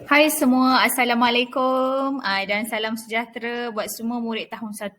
Hai semua, Assalamualaikum dan salam sejahtera buat semua murid tahun 1.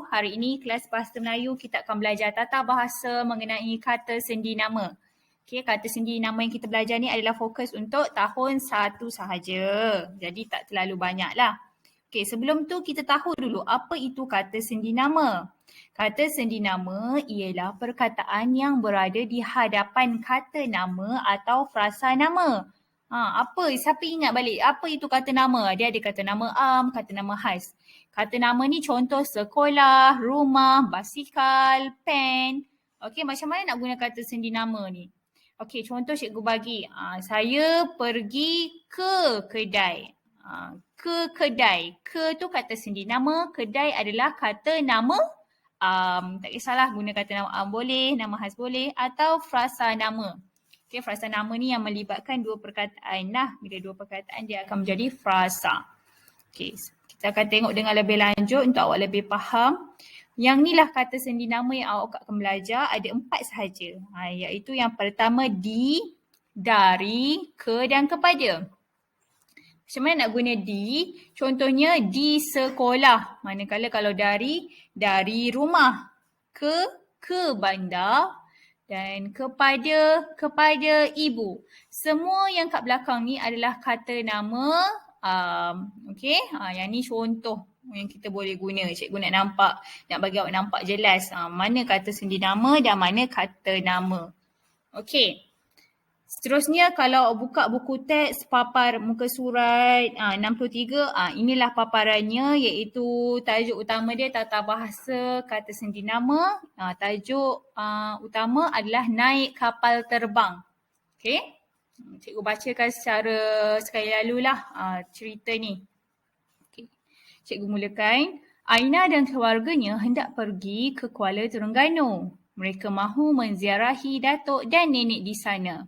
Hari ini kelas Bahasa Melayu kita akan belajar tata bahasa mengenai kata sendi nama. Okey, kata sendi nama yang kita belajar ni adalah fokus untuk tahun 1 sahaja. Jadi tak terlalu banyak lah. Okey, sebelum tu kita tahu dulu apa itu kata sendi nama. Kata sendi nama ialah perkataan yang berada di hadapan kata nama atau frasa nama. Apa? Siapa ingat balik? Apa itu kata nama? Dia ada kata nama am, kata nama khas. Kata nama ni contoh sekolah, rumah, basikal, pen. Okey, macam mana nak guna kata sendi nama ni? Okey, contoh cikgu bagi. Saya pergi ke kedai. Ke kedai. Ke tu kata sendi nama, kedai adalah kata nama tak kisahlah guna kata nama am boleh, nama khas boleh atau frasa nama. Okay, frasa nama ni yang melibatkan dua perkataan lah. Bila dua perkataan dia akan menjadi frasa. Okay, kita akan tengok dengan lebih lanjut untuk awak lebih faham. Yang ni lah kata sendi nama yang awak akan belajar. Ada 4 sahaja. Iaitu yang pertama di, dari, ke dan kepada. Macam mana nak guna di? Contohnya di sekolah. Manakala kalau dari rumah. Ke bandar. Dan kepada ibu. Semua yang kat belakang ni adalah kata nama. Okay, yang ni contoh yang kita boleh guna. Cikgu nak bagi awak nampak jelas mana kata sendi nama dan mana kata nama. Okay. Seterusnya kalau buka buku teks papar muka surat 63, inilah paparannya iaitu tajuk utama dia tata bahasa kata sendi nama. Tajuk utama adalah naik kapal terbang. Okey. Cikgu bacakan secara sekali lalulah cerita ni. Okay. Cikgu mulakan. Aina dan keluarganya hendak pergi ke Kuala Terengganu. Mereka mahu menziarahi datuk dan nenek di sana.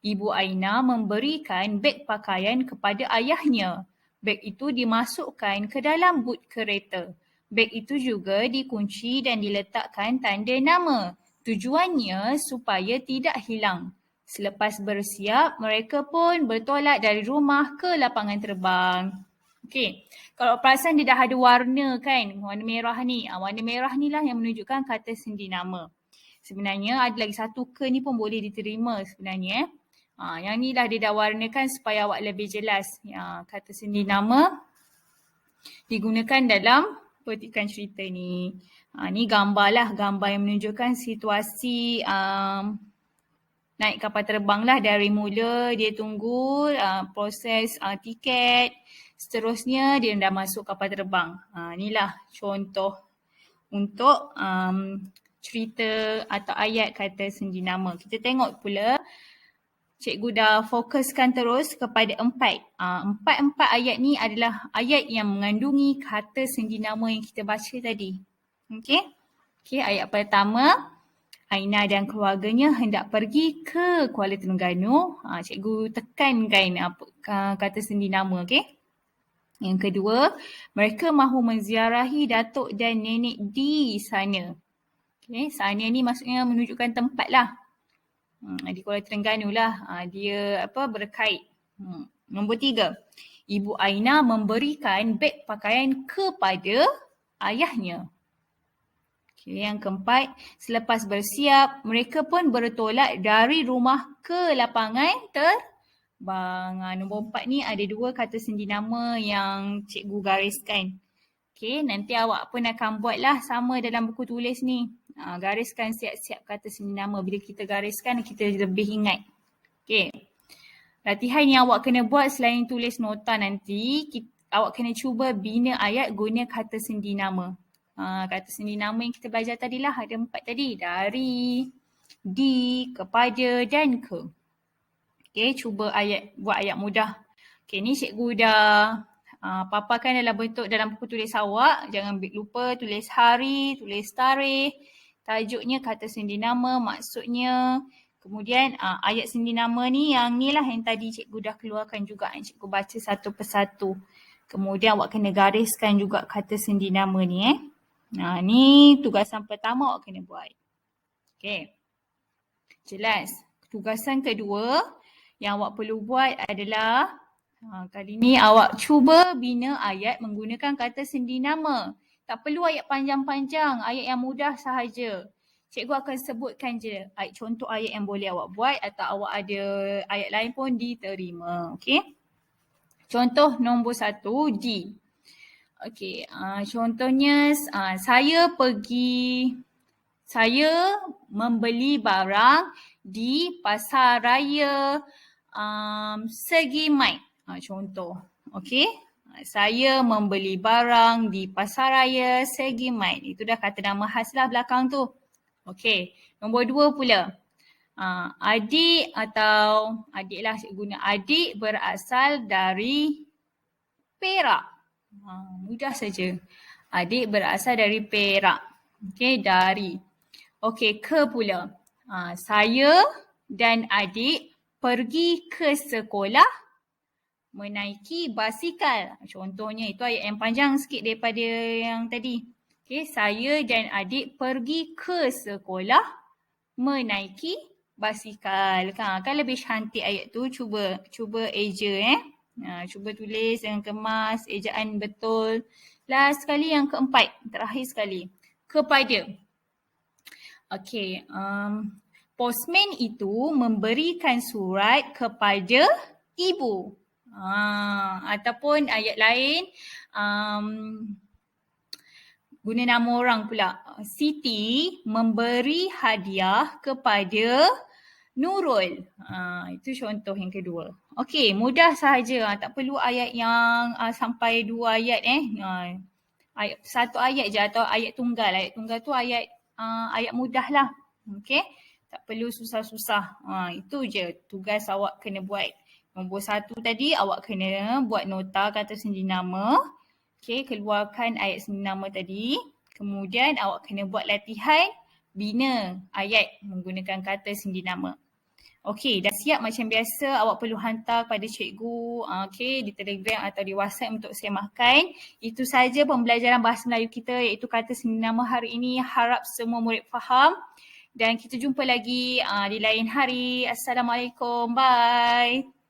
Ibu Aina memberikan beg pakaian kepada ayahnya. Beg itu dimasukkan ke dalam but kereta. Beg itu juga dikunci dan diletakkan tanda nama. Tujuannya supaya tidak hilang. Selepas bersiap, mereka pun bertolak dari rumah ke lapangan terbang. Okey, kalau perasan dia dah ada warna kan, warna merah ni. Warna merah ni lah yang menunjukkan kata sendi nama. Sebenarnya ada lagi satu ke ni pun boleh diterima sebenarnya. Yang ni lah dia dah warnakan supaya awak lebih jelas. Kata sendi nama digunakan dalam petikan cerita ni. Ni gambar lah, gambar yang menunjukkan situasi naik kapal terbang lah dari mula dia tunggu proses tiket. Seterusnya dia dah masuk kapal terbang. Inilah contoh untuk cerita atau ayat kata sendi nama. Kita tengok pula cikgu dah fokuskan terus kepada 4. Empat ayat ni adalah ayat yang mengandungi kata sendi nama yang kita baca tadi. Okey, ayat pertama. Aina dan keluarganya hendak pergi ke Kuala Terengganu. Cikgu tekankan kata sendi nama. Okey. Yang kedua, mereka mahu menziarahi datuk dan nenek di sana. Okey, sana ni maksudnya menunjukkan tempat lah. Di Kuala Terengganu lah. Dia berkait. Nombor 3. Ibu Aina memberikan beg pakaian kepada ayahnya. Okay, yang keempat, selepas bersiap, mereka pun bertolak dari rumah ke lapangan terbang. Nombor 4 ni ada 2 kata sendi nama yang cikgu gariskan. Okay, nanti awak pun akan buatlah sama dalam buku tulis ni. Gariskan siap-siap kata sendi nama. Bila kita gariskan, kita lebih ingat. Okay. Latihan yang awak kena buat selain tulis nota nanti, awak kena cuba bina ayat guna kata sendi nama. Kata sendi nama yang kita belajar tadilah ada 4 tadi. Dari, di, kepada dan ke. Okay, cuba buat ayat mudah. Okay, ni cikgu dah paparkan dalam bentuk dalam buku tulis awak. Jangan lupa tulis hari, tulis tarikh, tajuknya kata sendi nama, maksudnya. Kemudian ayat sendi nama ni yang ni lah yang tadi cikgu dah keluarkan juga. Yang cikgu baca satu persatu. Kemudian awak kena gariskan juga kata sendi nama ni. Ni tugasan pertama awak kena buat. Okay. Jelas. Tugasan kedua yang awak perlu buat adalah Kali ni awak cuba bina ayat menggunakan kata sendi nama. Tak perlu ayat panjang-panjang, ayat yang mudah sahaja. Cikgu akan sebutkan je contoh ayat yang boleh awak buat atau awak ada ayat lain pun diterima. Okey. Contoh nombor 1, D. Okey, contohnya saya membeli barang di pasar raya Segi Mai. Contoh. Okey. Saya membeli barang di pasar raya Segi Mai. Itu dah kata nama khas lah belakang tu. Okey. Nombor 2 pula. Adik atau adik lah saya guna. Adik berasal dari Perak. Mudah saja. Adik berasal dari Perak. Okey, dari. Okey, ke pula. Saya dan adik pergi ke sekolah menaiki basikal. Contohnya, itu ayat yang panjang sikit daripada yang tadi. Okey, saya dan adik pergi ke sekolah menaiki basikal. Kan lebih cantik ayat tu. Cuba eja cuba tulis dengan kemas, ejaan betul. Last sekali yang keempat, terakhir sekali. Kepada. Okey, postman itu memberikan surat kepada ibu. Ataupun ayat lain, guna nama orang pula. Siti memberi hadiah kepada Nurul. Itu contoh yang kedua. Okey, mudah sahaja. Tak perlu ayat yang sampai 2 ayat ayat 1 ayat je atau ayat tunggal. Ayat tunggal tu ayat mudah lah. Okey, tak perlu susah-susah. Itu je tugas awak kena buat. Nombor 1 tadi awak kena buat nota kata sendi nama. Okey, keluarkan ayat sendi nama tadi. Kemudian awak kena buat latihan bina ayat menggunakan kata sendi nama. Okey, dah siap macam biasa awak perlu hantar kepada cikgu di Telegram atau di WhatsApp untuk semakan. Itu saja pembelajaran bahasa Melayu kita iaitu kata sendi nama hari ini. Harap semua murid faham dan kita jumpa lagi di lain hari. Assalamualaikum. Bye.